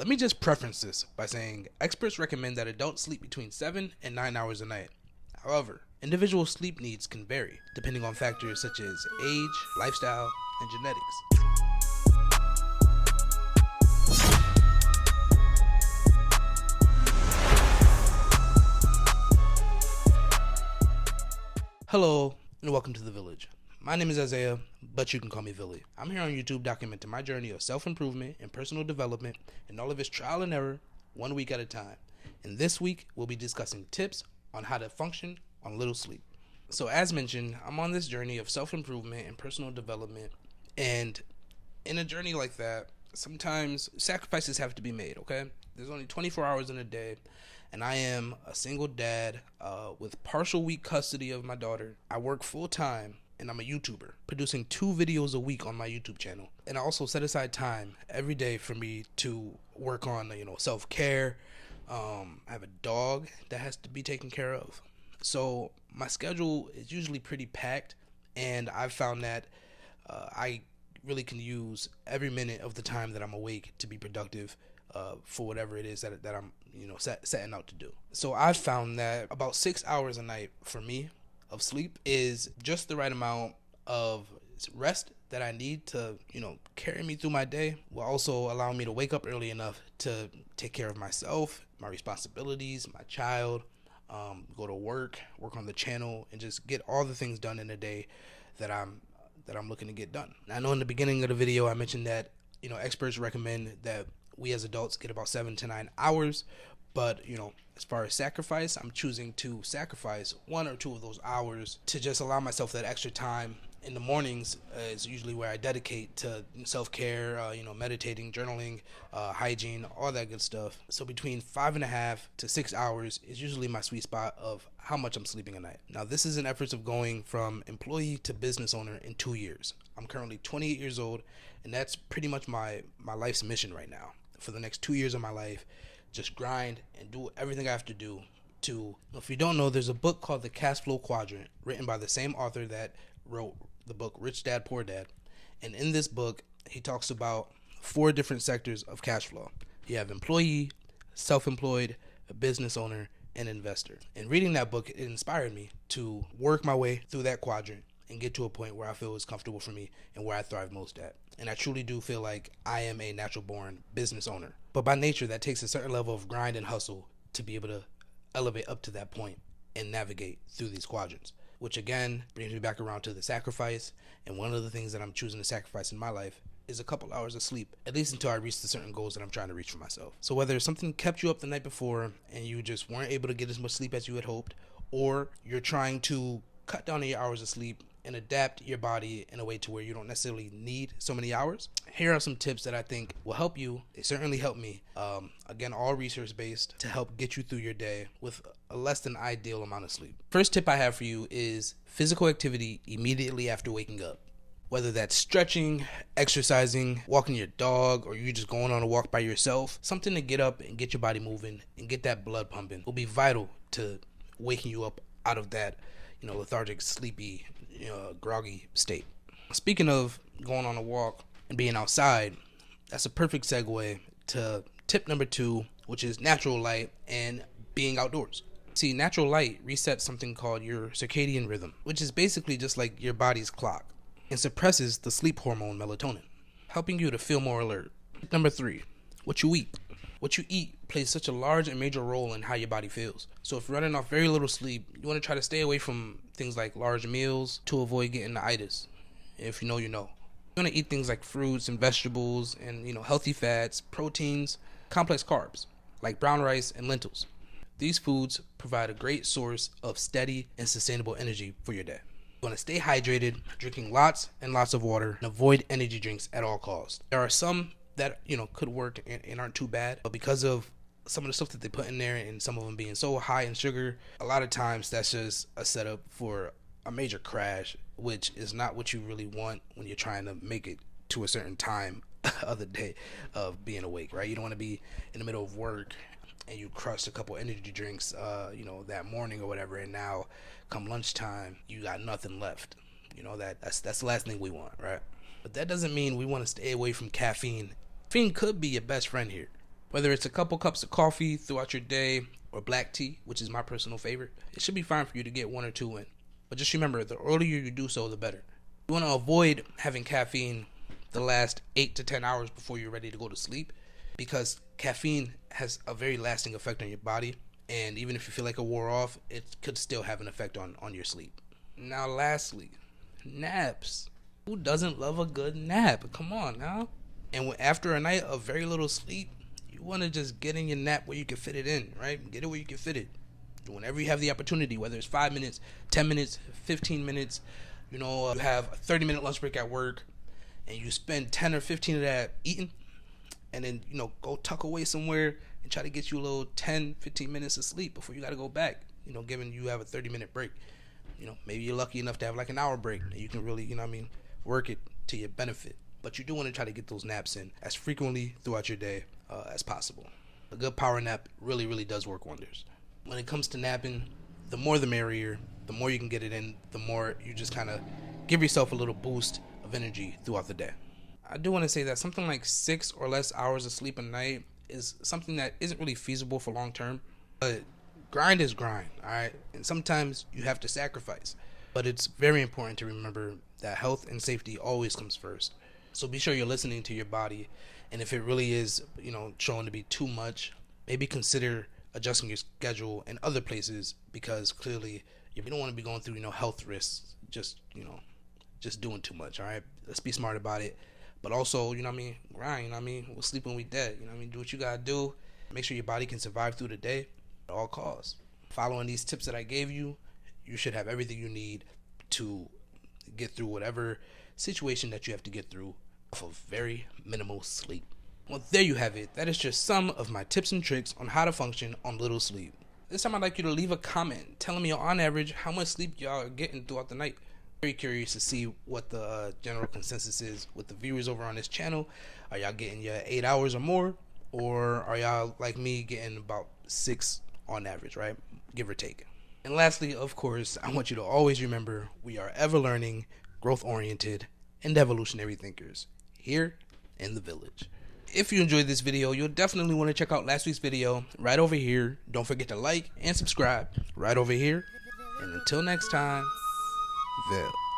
Let me just preference this by saying experts recommend that adults sleep between 7 and 9 hours a night. However, individual sleep needs can vary depending on factors such as age, lifestyle, and genetics. Hello, and welcome to The Village. My name is Isaiah, but you can call me Villy. I'm here on YouTube documenting my journey of self-improvement and personal development and all of its trial and error, 1 week at a time. And this week, we'll be discussing tips on how to function on little sleep. So as mentioned, I'm on this journey of self-improvement and personal development, and in a journey like that, sometimes sacrifices have to be made, okay? There's only 24 hours in a day, and I am a single dad with partial week custody of my daughter. I work full-time, and I'm a YouTuber, producing 2 videos a week on my YouTube channel. And I also set aside time every day for me to work on, self-care. I have a dog that has to be taken care of. So my schedule is usually pretty packed, and I've found that I really can use every minute of the time that I'm awake to be productive for whatever it is that I'm setting out to do. So I've found that about 6 hours a night for me of sleep is just the right amount of rest that I need to carry me through my day, while also allowing me to wake up early enough to take care of myself, my responsibilities, my child, go to work on the channel, and just get all the things done in a day that I'm looking to get done. I know in the beginning of the video I mentioned that experts recommend that we as adults get about 7 to 9 hours, but as far as sacrifice, I'm choosing to sacrifice 1 or 2 of those hours to just allow myself that extra time. In the mornings is usually where I dedicate to self-care, meditating, journaling, hygiene, all that good stuff. So between 5.5 to 6 hours is usually my sweet spot of how much I'm sleeping a night. Now, this is an effort of going from employee to business owner in 2 years. I'm currently 28 years old, and that's pretty much my life's mission right now. For the next 2 years of my life, just grind and do everything I have to do to, if you don't know, there's a book called The Cash Flow Quadrant, written by the same author that wrote the book Rich Dad Poor Dad. And in this book, he talks about 4 different sectors of cash flow. You have employee, self-employed, a business owner, and investor. And reading that book, it inspired me to work my way through that quadrant and get to a point where I feel is comfortable for me and where I thrive most at. And I truly do feel like I am a natural born business owner. But by nature, that takes a certain level of grind and hustle to be able to elevate up to that point and navigate through these quadrants, which again brings me back around to the sacrifice. And one of the things that I'm choosing to sacrifice in my life is a couple hours of sleep, at least until I reach the certain goals that I'm trying to reach for myself. So whether something kept you up the night before and you just weren't able to get as much sleep as you had hoped, or you're trying to cut down on your hours of sleep and adapt your body in a way to where you don't necessarily need so many hours, here are some tips that I think will help you. They certainly help me. Again, all research based, to help get you through your day with a less than ideal amount of sleep. First tip I have for you is physical activity immediately after waking up. Whether that's stretching, exercising, walking your dog, or you just going on a walk by yourself, something to get up and get your body moving and get that blood pumping will be vital to waking you up out of that lethargic, sleepy, groggy state. Speaking of going on a walk and being outside, that's a perfect segue to tip number 2, which is natural light and being outdoors. See, natural light resets something called your circadian rhythm, which is basically just like your body's clock, and suppresses the sleep hormone melatonin, helping you to feel more alert. Tip number 3, what you eat. What you eat plays such a large and major role in how your body feels. So if you're running off very little sleep, you want to try to stay away from things like large meals to avoid getting the itis. If you know, you know. You want to eat things like fruits and vegetables and, healthy fats, proteins, complex carbs, like brown rice and lentils. These foods provide a great source of steady and sustainable energy for your day. You want to stay hydrated, drinking lots and lots of water, and avoid energy drinks at all costs. There are some that could work and aren't too bad, but because of some of the stuff that they put in there and some of them being so high in sugar, a lot of times that's just a setup for a major crash, which is not what you really want when you're trying to make it to a certain time of the day of being awake, right? You don't want to be in the middle of work and you crushed a couple energy drinks that morning or whatever, and now come lunchtime you got nothing left. That's the last thing we want, right? But that doesn't mean we want to stay away from caffeine. Caffeine could be your best friend here. Whether it's a couple cups of coffee throughout your day or black tea, which is my personal favorite, it should be fine for you to get 1 or 2 in. But just remember, the earlier you do so, the better. You want to avoid having caffeine the last 8 to 10 hours before you're ready to go to sleep, because caffeine has a very lasting effect on your body, and even if you feel like it wore off, it could still have an effect on your sleep. Now lastly, naps. Who doesn't love a good nap? Come on now. And after a night of very little sleep, you want to just get in your nap where you can fit it in, right? Get it where you can fit it. Whenever you have the opportunity, whether it's 5 minutes, 10 minutes, 15 minutes, you have a 30-minute lunch break at work, and you spend 10 or 15 of that eating, and then, go tuck away somewhere and try to get you a little 10, 15 minutes of sleep before you got to go back, given you have a 30-minute break. Maybe you're lucky enough to have like an hour break, and you can really, work it to your benefit. But you do want to try to get those naps in as frequently throughout your day as possible. A good power nap really, really does work wonders. When it comes to napping, the more the merrier. The more you can get it in, the more you just kind of give yourself a little boost of energy throughout the day. I do want to say that something like 6 or less hours of sleep a night is something that isn't really feasible for long term. But grind is grind, all right? And sometimes you have to sacrifice. But it's very important to remember that health and safety always comes first. So be sure you're listening to your body. And if it really is, showing to be too much, maybe consider adjusting your schedule in other places, because clearly you don't want to be going through, health risks, just doing too much, all right? Let's be smart about it. But also, grind, we'll sleep when we dead, do what you got to do. Make sure your body can survive through the day at all costs. Following these tips that I gave you, you should have everything you need to get through whatever situation that you have to get through off of very minimal sleep. Well, there you have it. That is just some of my tips and tricks on how to function on little sleep. This time I'd like you to leave a comment telling me on average how much sleep y'all are getting throughout the night. Very curious to see what the general consensus is with the viewers over on this channel. Are y'all getting your 8 hours or more? Or are y'all like me getting about 6 on average, right? Give or take. And lastly, of course, I want you to always remember we are ever learning, growth oriented, and evolutionary thinkers here in the village. If you enjoyed this video, you'll definitely want to check out last week's video right over here. Don't forget to like and subscribe right over here. And until next time, Vil.